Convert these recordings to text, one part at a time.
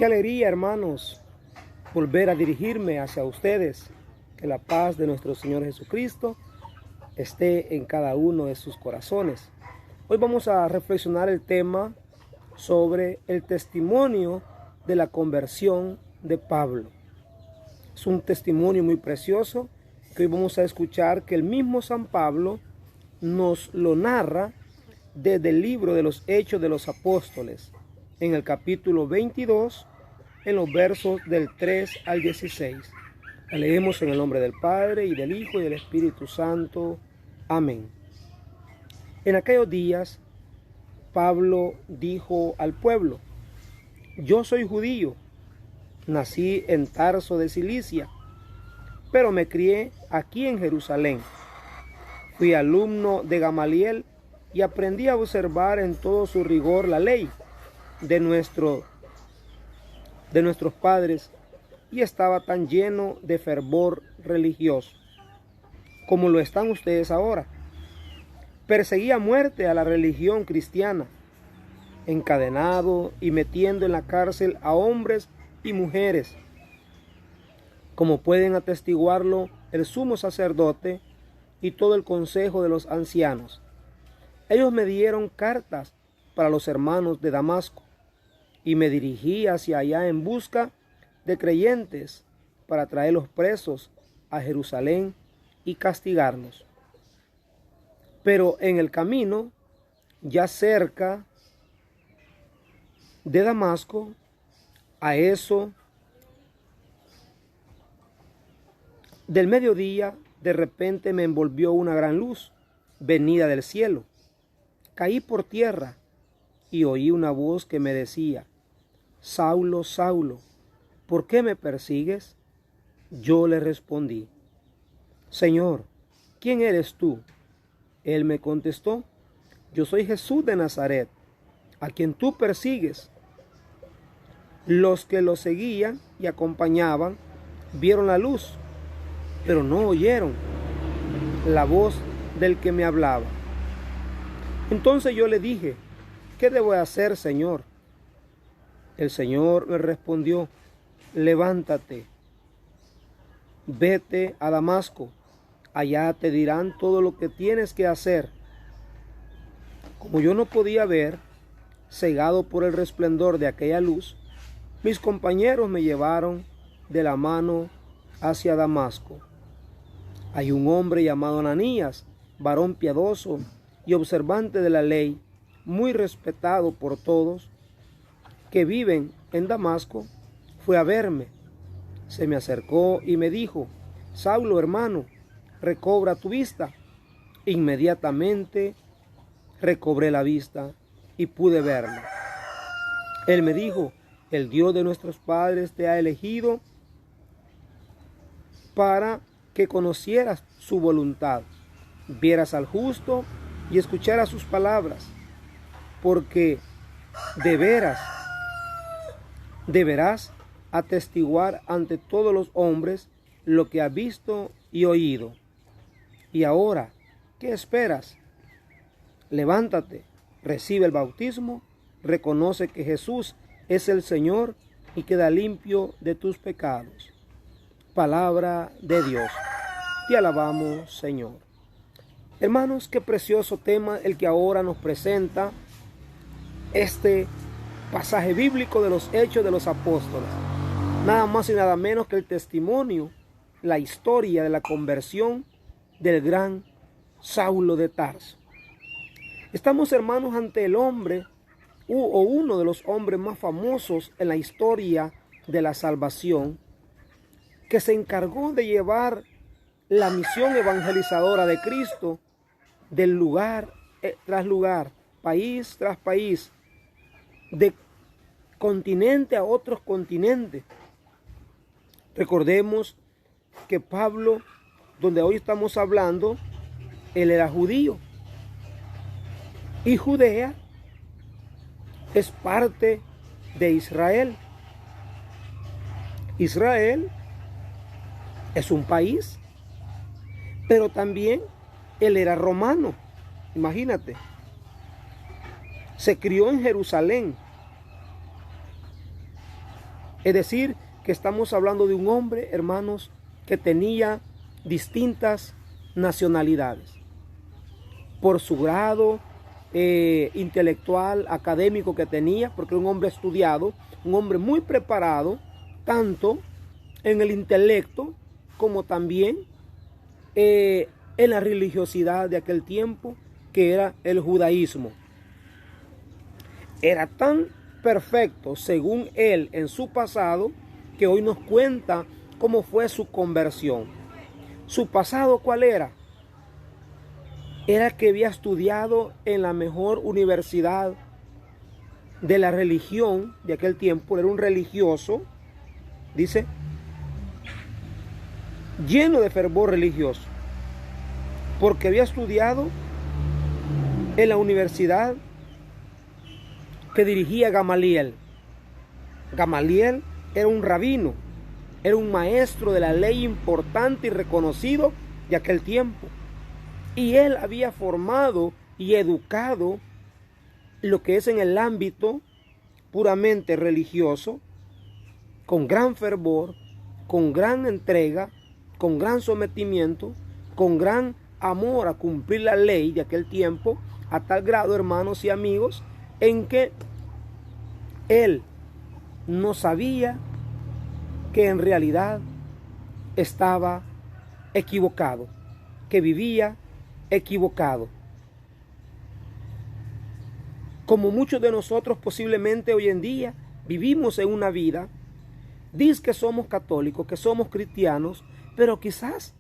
Qué alegría, hermanos, volver a dirigirme hacia ustedes. Que la paz de nuestro Señor Jesucristo esté en cada uno de sus corazones. Hoy vamos a reflexionar el tema sobre el testimonio de la conversión de Pablo. Es un testimonio muy precioso que hoy vamos a escuchar, que el mismo San Pablo nos lo narra desde el libro de los Hechos de los Apóstoles, en el capítulo 22, en los versos del 3 al 16. La leemos en el nombre del Padre, y del Hijo, y del Espíritu Santo. Amén. En aquellos días, Pablo dijo al pueblo: yo soy judío, nací en Tarso de Cilicia, pero me crié aquí en Jerusalén. Fui alumno de Gamaliel y aprendí a observar en todo su rigor la ley de nuestros padres, y estaba tan lleno de fervor religioso como lo están ustedes ahora. Perseguía a muerte a la religión cristiana, encadenado y metiendo en la cárcel a hombres y mujeres, como pueden atestiguarlo el sumo sacerdote y todo el consejo de los ancianos. Ellos me dieron cartas para los hermanos de Damasco, y me dirigí hacia allá en busca de creyentes para traerlos presos a Jerusalén y castigarlos. Pero en el camino, ya cerca de Damasco, a eso del mediodía, de repente me envolvió una gran luz venida del cielo. Caí por tierra y oí una voz que me decía: Saulo, Saulo, ¿por qué me persigues? Yo le respondí: Señor, ¿quién eres tú? Él me contestó: yo soy Jesús de Nazaret, a quien tú persigues. Los que lo seguían y acompañaban vieron la luz, pero no oyeron la voz del que me hablaba. Entonces yo le dije: ¿qué debo hacer, Señor? El Señor me respondió: levántate, vete a Damasco, allá te dirán todo lo que tienes que hacer. Como yo no podía ver, cegado por el resplandor de aquella luz, mis compañeros me llevaron de la mano hacia Damasco. Hay un hombre llamado Ananías, varón piadoso y observante de la ley, muy respetado por todos, que viven en Damasco, fue a verme. Se me acercó y me dijo: Saulo, hermano, recobra tu vista. Inmediatamente recobré la vista y pude verlo. Él me dijo: el Dios de nuestros padres te ha elegido para que conocieras su voluntad, vieras al justo y escucharas sus palabras, porque deberás atestiguar ante todos los hombres lo que has visto y oído. Y ahora, ¿qué esperas? Levántate, recibe el bautismo, reconoce que Jesús es el Señor y queda limpio de tus pecados. Palabra de Dios. Te alabamos, Señor. Hermanos, qué precioso tema el que ahora nos presenta este pasaje bíblico de los Hechos de los Apóstoles. Nada más y nada menos que el testimonio, la historia de la conversión del gran Saulo de Tarso. Estamos, hermanos, ante el hombre o uno de los hombres más famosos en la historia de la salvación, que se encargó de llevar la misión evangelizadora de Cristo del lugar tras lugar, país tras país, de continente a otros continentes. Recordemos que Pablo, donde hoy estamos hablando, él era judío. Y Judea es parte de Israel. Israel es un país, pero también él era romano. Imagínate. Se crió en Jerusalén. Es decir, que estamos hablando de un hombre, hermanos, que tenía distintas nacionalidades. Por su grado intelectual, académico que tenía, porque era un hombre estudiado, un hombre muy preparado, tanto en el intelecto como también en la religiosidad de aquel tiempo, que era el judaísmo. Era tan perfecto, según él, en su pasado, que hoy nos cuenta cómo fue su conversión. ¿Su pasado cuál era? Era que había estudiado en la mejor universidad de la religión de aquel tiempo. Era un religioso, dice, lleno de fervor religioso, porque había estudiado en la universidad que dirigía Gamaliel. Gamaliel era un rabino, era un maestro de la ley importante y reconocido de aquel tiempo. Y él había formado y educado lo que es en el ámbito puramente religioso, con gran fervor, con gran entrega, con gran sometimiento, con gran amor a cumplir la ley de aquel tiempo, a tal grado, hermanos y amigos, en que él no sabía que en realidad estaba equivocado, que vivía equivocado. Como muchos de nosotros posiblemente hoy en día vivimos en una vida, dice que somos católicos, que somos cristianos, pero quizás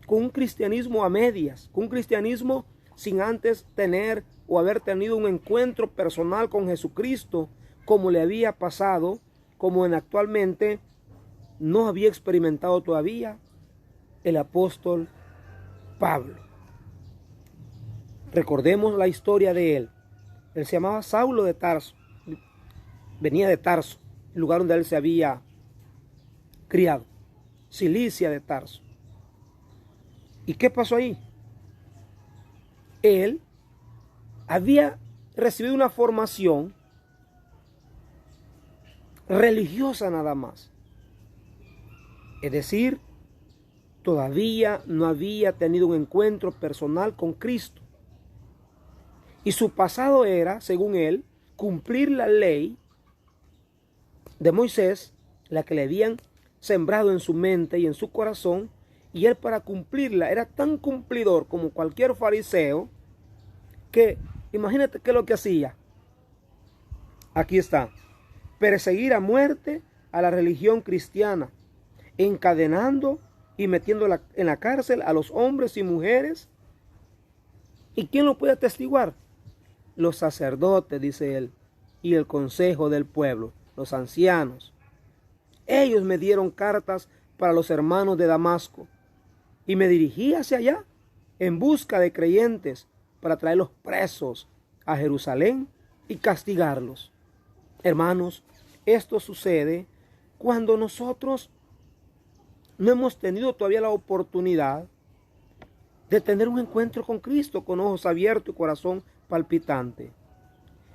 con un cristianismo a medias, con un cristianismo sin antes tener o haber tenido un encuentro personal con Jesucristo, como le había pasado, como en actualmente no había experimentado todavía el apóstol Pablo. Recordemos la historia de él. Él se llamaba Saulo de Tarso. Venía de Tarso, el lugar donde él se había criado. Cilicia de Tarso. ¿Y qué pasó ahí? Él había recibido una formación religiosa nada más. Es decir, todavía no había tenido un encuentro personal con Cristo. Y su pasado era, según él, cumplir la ley de Moisés, la que le habían sembrado en su mente y en su corazón, y él para cumplirla era tan cumplidor como cualquier fariseo, que imagínate qué es lo que hacía. Aquí está: perseguir a muerte a la religión cristiana, encadenando y metiendo en la cárcel a los hombres y mujeres. ¿Y quién lo puede atestiguar? Los sacerdotes, dice él, y el consejo del pueblo, los ancianos. Ellos me dieron cartas para los hermanos de Damasco, y me dirigí hacia allá en busca de creyentes para traerlos presos a Jerusalén y castigarlos. Hermanos, esto sucede cuando nosotros no hemos tenido todavía la oportunidad de tener un encuentro con Cristo con ojos abiertos y corazón palpitante.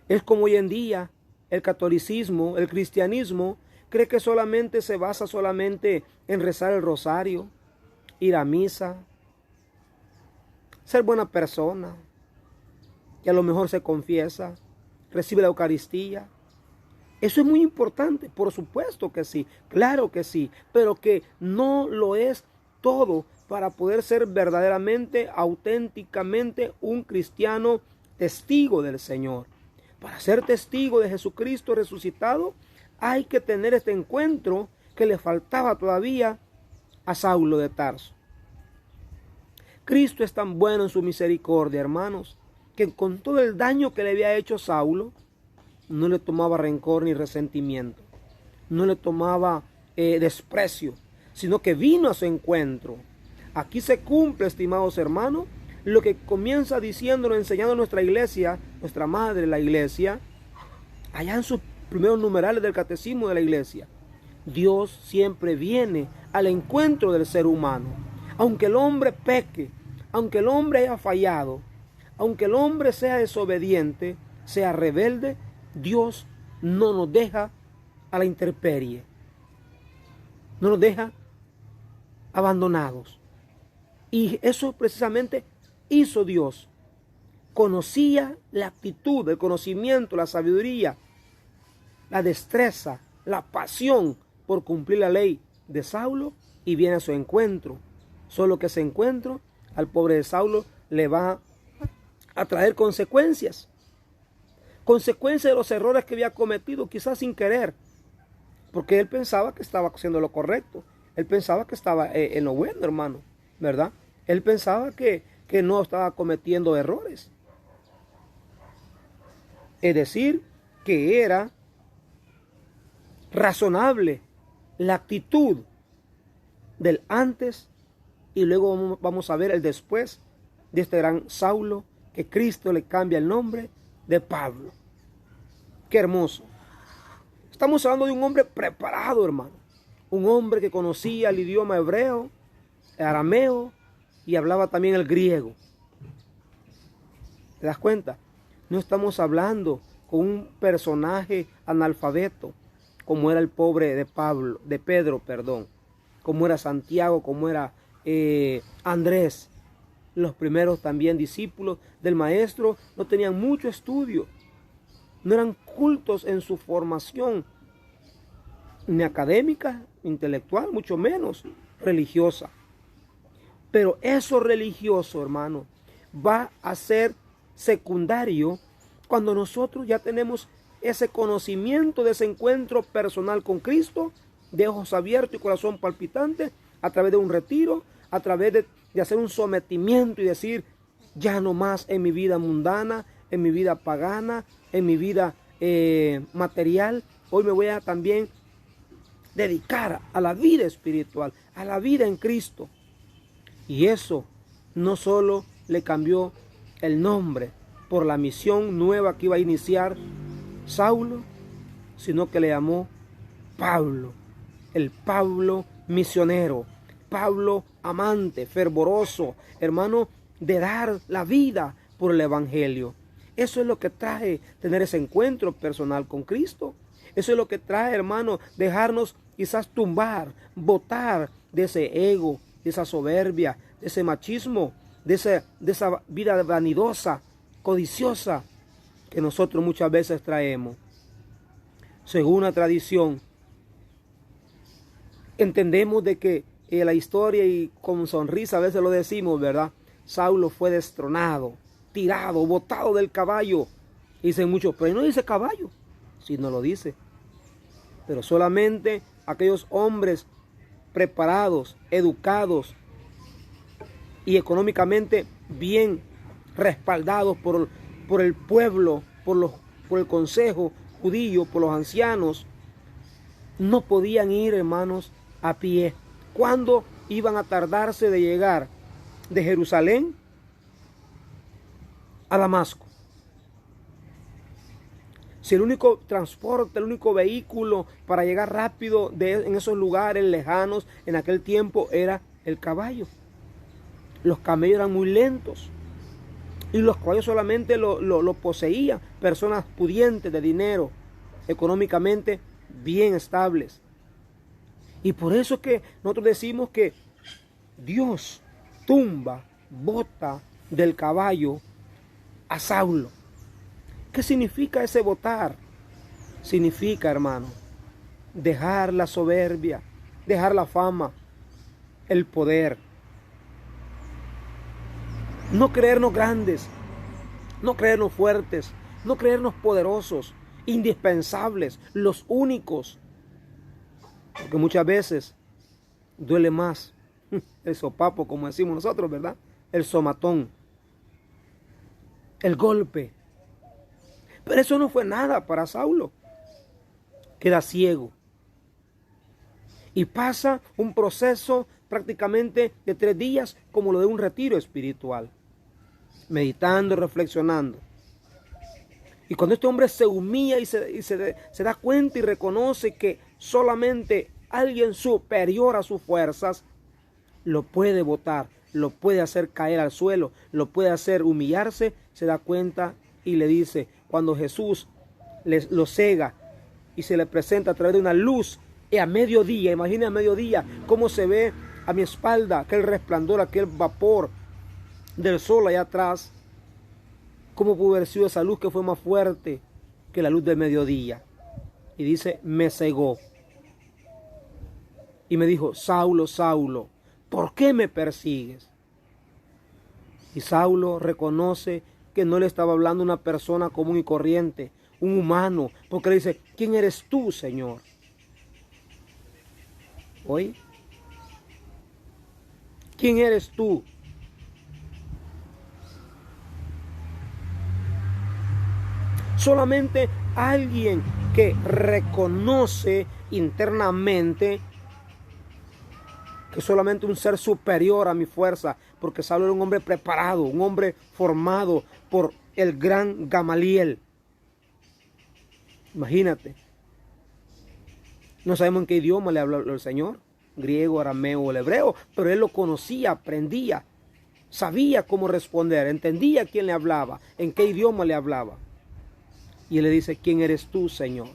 Es como hoy en día el catolicismo, el cristianismo, cree que solamente se basa solamente en rezar el rosario, ir a misa, ser buena persona, que a lo mejor se confiesa, recibe la Eucaristía. Eso es muy importante, por supuesto que sí, claro que sí, pero que no lo es todo para poder ser verdaderamente, auténticamente un cristiano testigo del Señor. Para ser testigo de Jesucristo resucitado, hay que tener este encuentro que le faltaba todavía a Saulo de Tarso. Cristo es tan bueno en su misericordia, hermanos, que con todo el daño que le había hecho Saulo, no le tomaba rencor ni resentimiento, no le tomaba desprecio, sino que vino a su encuentro. Aquí se cumple, estimados hermanos, lo que comienza diciéndolo, enseñando nuestra iglesia, nuestra madre, la iglesia, allá en sus primeros numerales del catecismo de la iglesia. Dios siempre viene al encuentro del ser humano. Aunque el hombre peque, aunque el hombre haya fallado, aunque el hombre sea desobediente, sea rebelde, Dios no nos deja a la intemperie. no nos deja abandonados. Y eso precisamente hizo Dios. Conocía la actitud, el conocimiento, la sabiduría, la destreza, la pasión por cumplir la ley de Saulo y viene a su encuentro. Solo que ese encuentro al pobre de Saulo le va a traer consecuencias. Consecuencias de los errores que había cometido, quizás sin querer. Porque él pensaba que estaba haciendo lo correcto. Él pensaba que estaba en lo bueno, hermano, ¿verdad? Él pensaba que no estaba cometiendo errores. Es decir, que era razonable la actitud del antes y luego vamos a ver el después de este gran Saulo, que Cristo le cambia el nombre de Pablo. Qué hermoso. Estamos hablando de un hombre preparado, hermano. Un hombre que conocía el idioma hebreo, el arameo y hablaba también el griego. ¿Te das cuenta? No estamos hablando con un personaje analfabeto, como era el pobre de Pedro, como era Santiago, como era Andrés. Los primeros también discípulos del maestro no tenían mucho estudio, no eran cultos en su formación, ni académica, intelectual, mucho menos religiosa. Pero eso religioso, hermano, va a ser secundario cuando nosotros ya tenemos ese conocimiento de ese encuentro personal con Cristo, de ojos abiertos y corazón palpitante, a través de un retiro, a través de hacer un sometimiento y decir, ya no más en mi vida mundana, en mi vida pagana, en mi vida material. Hoy me voy a también dedicar a la vida espiritual, a la vida en Cristo. Y eso no solo le cambió el nombre por la misión nueva que iba a iniciar Saulo, sino que le llamó Pablo, el Pablo misionero, Pablo amante, fervoroso, hermano, de dar la vida por el Evangelio. Eso es lo que trae tener ese encuentro personal con Cristo. Eso es lo que trae, hermano, dejarnos quizás tumbar, botar de ese ego, de esa soberbia, de ese machismo, de esa vida vanidosa, codiciosa, que nosotros muchas veces traemos. Según la tradición, entendemos de que la historia, y con sonrisa a veces lo decimos, ¿verdad? Saulo fue destronado, tirado, botado del caballo. Dicen muchos, pero no dice caballo. Sí, no lo dice. Pero solamente aquellos hombres preparados, educados y económicamente bien respaldados por el pueblo, por el consejo judío, por los ancianos, no podían ir, hermanos, a pie. ¿Cuándo iban a tardarse de llegar de Jerusalén a Damasco? Si el único transporte, el único vehículo para llegar rápido en esos lugares lejanos en aquel tiempo era el caballo. Los camellos eran muy lentos y los caballos solamente lo poseían personas pudientes de dinero, económicamente bien estables. Y por eso es que nosotros decimos que Dios tumba, bota del caballo a Saulo. ¿Qué significa ese botar? Significa, hermano, dejar la soberbia, dejar la fama, el poder. No creernos grandes, no creernos fuertes, no creernos poderosos, indispensables, los únicos. Porque muchas veces duele más el sopapo, como decimos nosotros, ¿verdad? El somatón, el golpe. Pero eso no fue nada para Saulo. Queda ciego. Y pasa un proceso prácticamente de 3 días como lo de un retiro espiritual. Meditando, reflexionando. Y cuando este hombre se humilla y se da cuenta y reconoce que solamente alguien superior a sus fuerzas lo puede botar, lo puede hacer caer al suelo, lo puede hacer humillarse, se da cuenta y le dice, cuando Jesús lo cega y se le presenta a través de una luz Y a mediodía, imagina a mediodía, cómo se ve a mi espalda aquel resplandor, aquel vapor del sol allá atrás. ¿Cómo pudo haber sido esa luz que fue más fuerte que la luz del mediodía? Y dice, me cegó. Y me dijo, Saulo, Saulo, ¿por qué me persigues? Y Saulo reconoce que no le estaba hablando a una persona común y corriente, un humano, porque le dice, ¿quién eres tú, Señor? ¿Oye? ¿Quién eres tú? Solamente alguien que reconoce internamente que solamente un ser superior a mi fuerza, porque Saulo era un hombre preparado, un hombre formado por el gran Gamaliel. Imagínate. No sabemos en qué idioma le habló el Señor, griego, arameo o el hebreo, pero él lo conocía, aprendía, sabía cómo responder, entendía quién le hablaba, en qué idioma le hablaba. Y él le dice, ¿quién eres tú, Señor?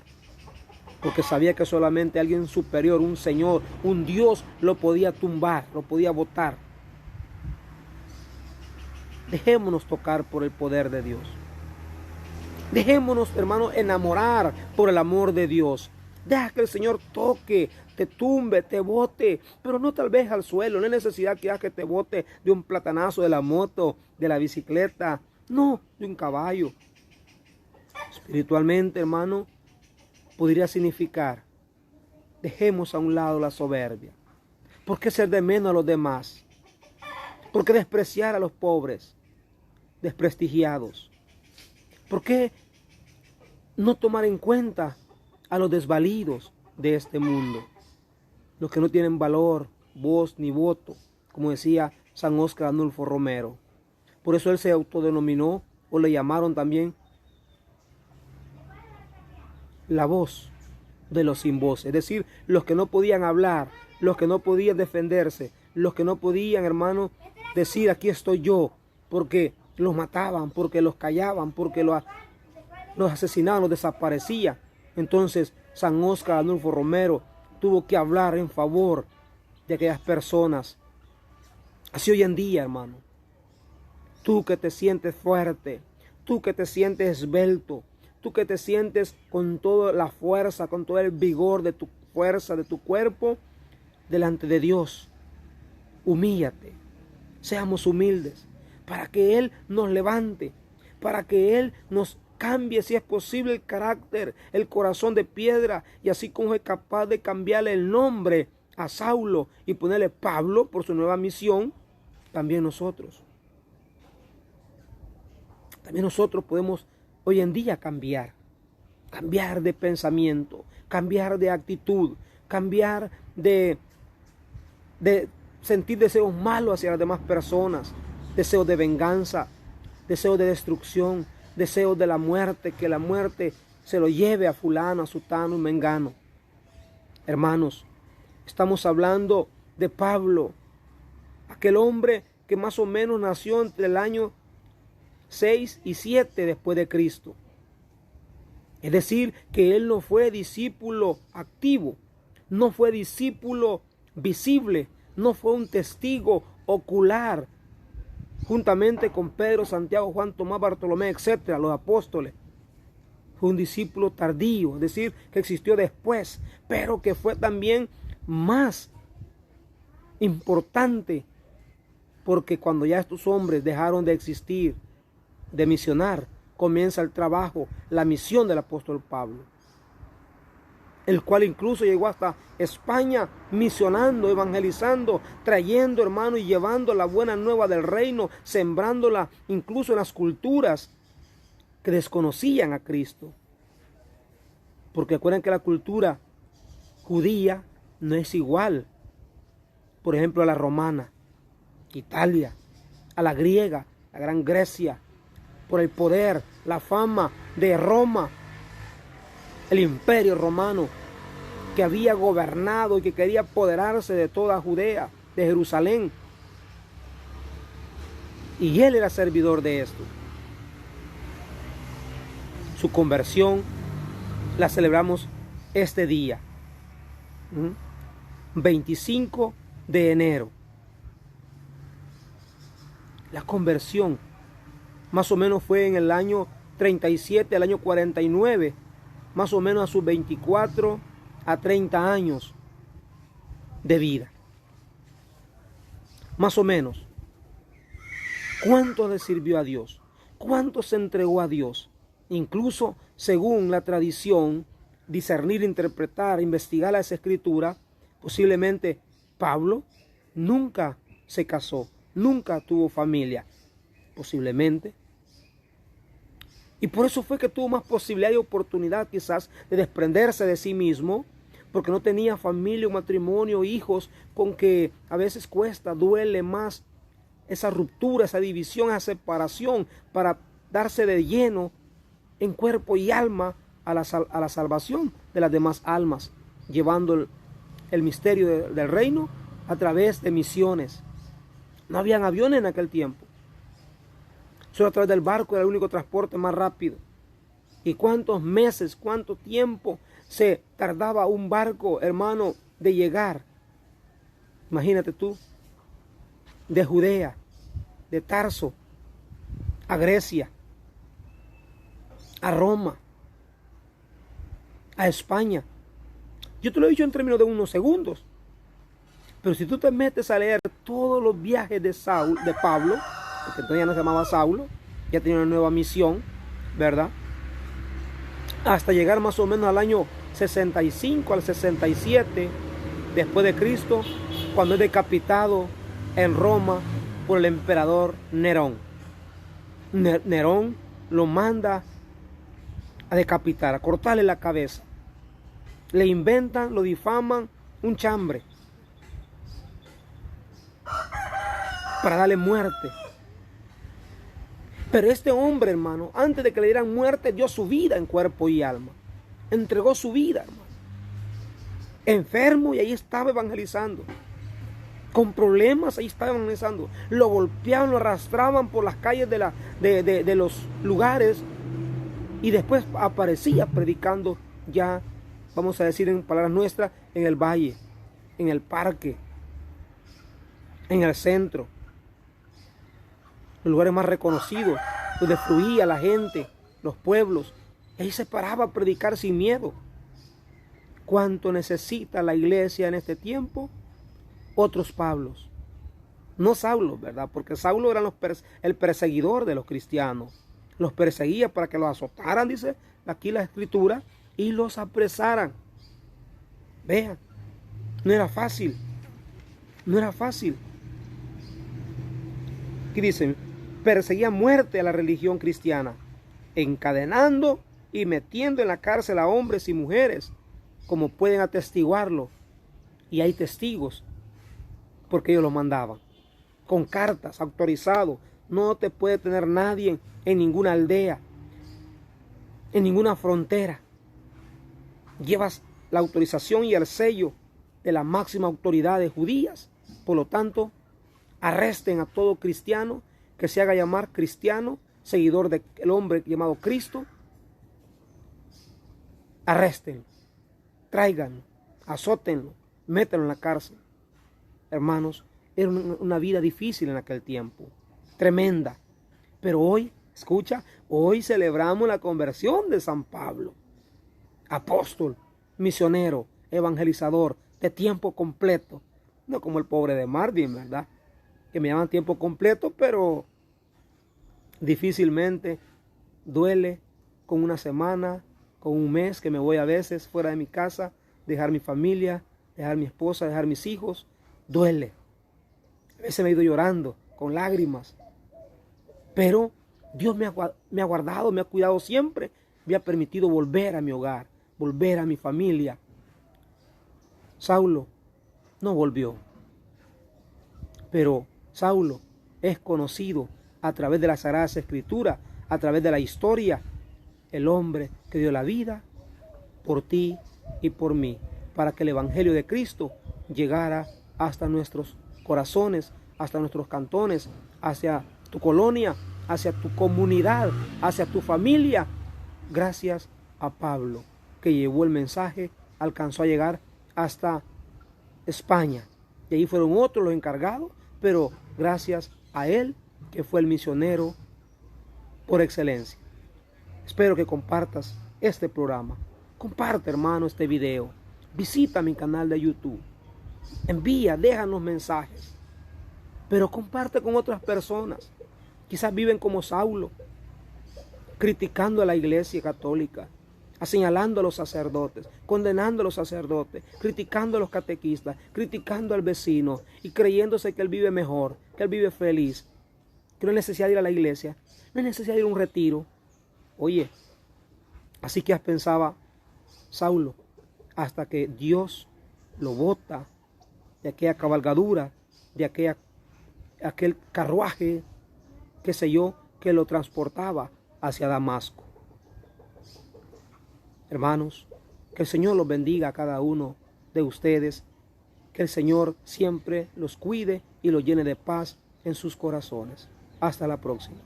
Porque sabía que solamente alguien superior, un Señor, un Dios, lo podía tumbar, lo podía botar. Dejémonos tocar por el poder de Dios. Dejémonos, hermanos, enamorar por el amor de Dios. Deja que el Señor toque, te tumbe, te bote, pero no tal vez al suelo. No hay necesidad que haga que te bote de un platanazo, de la moto, de la bicicleta. No, de un caballo. Espiritualmente, hermano, podría significar, dejemos a un lado la soberbia. ¿Por qué ser de menos a los demás? ¿Por qué despreciar a los pobres, desprestigiados? ¿Por qué no tomar en cuenta a los desvalidos de este mundo? Los que no tienen valor, voz ni voto, como decía San Óscar Arnulfo Romero. Por eso él se autodenominó, o le llamaron también, la voz de los sin voz, es decir, los que no podían hablar, los que no podían defenderse, los que no podían, hermano, decir aquí estoy yo, porque los mataban, porque los callaban, porque los asesinaban, los desaparecían. Entonces San Óscar Arnulfo Romero tuvo que hablar en favor de aquellas personas. Así hoy en día, hermano, tú que te sientes fuerte, tú que te sientes esbelto, tú que te sientes con toda la fuerza, con todo el vigor de tu fuerza, de tu cuerpo, delante de Dios, humíllate, seamos humildes, para que Él nos levante, para que Él nos cambie, si es posible, el carácter, el corazón de piedra, y así como es capaz de cambiarle el nombre a Saulo y ponerle Pablo por su nueva misión, también nosotros podemos hoy en día cambiar de pensamiento, cambiar de actitud, cambiar de sentir deseos malos hacia las demás personas, deseos de venganza, deseos de destrucción, deseos de la muerte, que la muerte se lo lleve a fulano, a sutano y mengano. Hermanos, estamos hablando de Pablo, aquel hombre que más o menos nació entre el año 6 y 7 después de Cristo. Es decir, que él no fue discípulo activo, no fue discípulo visible, no fue un testigo ocular, juntamente con Pedro, Santiago, Juan, Tomás, Bartolomé, etcétera, los apóstoles. Fue un discípulo tardío, es decir, que existió después, pero que fue también más importante, porque cuando ya estos hombres dejaron de existir, de misionar, comienza el trabajo, la misión del apóstol Pablo, el cual incluso llegó hasta España misionando, evangelizando, trayendo, hermano, y llevando la buena nueva del reino, sembrándola incluso en las culturas que desconocían a Cristo. Porque recuerden que la cultura judía no es igual, por ejemplo, a la romana, Italia, a la griega, la gran Grecia, por el poder, la fama de Roma, el imperio romano que había gobernado y que quería apoderarse de toda Judea, de Jerusalén. Y él era servidor de esto. Su conversión la celebramos este día. 25 de enero. La conversión más o menos fue en el año 37, el año 49, más o menos a sus 24 a 30 años de vida. Más o menos. ¿Cuánto le sirvió a Dios? ¿Cuánto se entregó a Dios? Incluso, según la tradición, discernir, interpretar, investigar las escrituras, posiblemente Pablo nunca se casó, nunca tuvo familia, posiblemente. Y por eso fue que tuvo más posibilidad y oportunidad quizás de desprenderse de sí mismo, porque no tenía familia, un matrimonio, hijos, con que a veces cuesta, duele más esa ruptura, esa división, esa separación, para darse de lleno en cuerpo y alma a la salvación de las demás almas, llevando el misterio del reino a través de misiones. No habían aviones en aquel tiempo. Solo a través del barco era el único transporte más rápido. ¿Y cuántos meses, cuánto tiempo se tardaba un barco, hermano, de llegar? Imagínate tú, de Judea, de Tarso, a Grecia, a Roma, a España. Yo te lo he dicho en términos de unos segundos. Pero si tú te metes a leer todos los viajes de Pablo, porque entonces ya no se llamaba Saulo, ya tenía una nueva misión, ¿verdad? Hasta llegar más o menos al año 65, al 67 después de Cristo, cuando es decapitado en Roma por el emperador Nerón. Nerón lo manda a decapitar, a cortarle la cabeza. Le inventan, lo difaman, un chambre para darle muerte. Pero este hombre, hermano, antes de que le dieran muerte, dio su vida en cuerpo y alma. Entregó su vida, hermano. Enfermo, y ahí estaba evangelizando. Con problemas, ahí estaba evangelizando. Lo golpeaban, lo arrastraban por las calles de los lugares. Y después aparecía predicando ya, vamos a decir en palabras nuestras, en el valle, en el parque, en el centro. Los lugares más reconocidos, donde fluía la gente, los pueblos. Y ahí se paraba a predicar sin miedo. ¿Cuánto necesita la iglesia en este tiempo? Otros Pablos. No Saulo, ¿verdad? Porque Saulo era el perseguidor de los cristianos. Los perseguía para que los azotaran, dice aquí la escritura, y los apresaran. Vean, no era fácil. No era fácil. Aquí dicen, perseguía muerte a la religión cristiana, encadenando y metiendo en la cárcel a hombres y mujeres, como pueden atestiguarlo. Y hay testigos, porque ellos lo mandaban, con cartas, autorizado. No te puede tener nadie en ninguna aldea, en ninguna frontera. Llevas la autorización y el sello de la máxima autoridad de judías. Por lo tanto, arresten a todo cristiano que se haga llamar cristiano, seguidor del hombre llamado Cristo. Arresten, tráiganlo, azótenlo, métanlo en la cárcel. Hermanos, era una vida difícil en aquel tiempo, tremenda. Pero hoy, escucha, hoy celebramos la conversión de San Pablo. Apóstol, misionero, evangelizador, de tiempo completo. No como el pobre de Marvin, ¿verdad? Que me llaman tiempo completo, pero difícilmente duele con una semana, con un mes que me voy a veces fuera de mi casa, dejar mi familia, dejar mi esposa, dejar mis hijos. Duele. A veces me he ido llorando, con lágrimas. Pero Dios me ha guardado, me ha cuidado siempre. Me ha permitido volver a mi hogar, volver a mi familia. Saulo no volvió. Pero Saulo es conocido a través de las Sagradas Escrituras, a través de la historia, el hombre que dio la vida por ti y por mí, para que el Evangelio de Cristo llegara hasta nuestros corazones, hasta nuestros cantones, hacia tu colonia, hacia tu comunidad, hacia tu familia. Gracias a Pablo, que llevó el mensaje, alcanzó a llegar hasta España. Y ahí fueron otros los encargados, pero gracias a él, que fue el misionero por excelencia. Espero que compartas este programa. Comparte, hermano, este video. Visita mi canal de YouTube. Envía, déjanos mensajes. Pero comparte con otras personas. Quizás viven como Saulo, criticando a la iglesia católica, señalando a los sacerdotes, condenando a los sacerdotes, criticando a los catequistas, criticando al vecino y creyéndose que él vive mejor, que él vive feliz, que no hay necesidad de ir a la iglesia, no hay necesidad de ir a un retiro. Oye, así que pensaba Saulo, hasta que Dios lo bota de aquella cabalgadura, de aquel carruaje, qué sé yo, que lo transportaba hacia Damasco. Hermanos, que el Señor los bendiga a cada uno de ustedes, que el Señor siempre los cuide y los llene de paz en sus corazones. Hasta la próxima.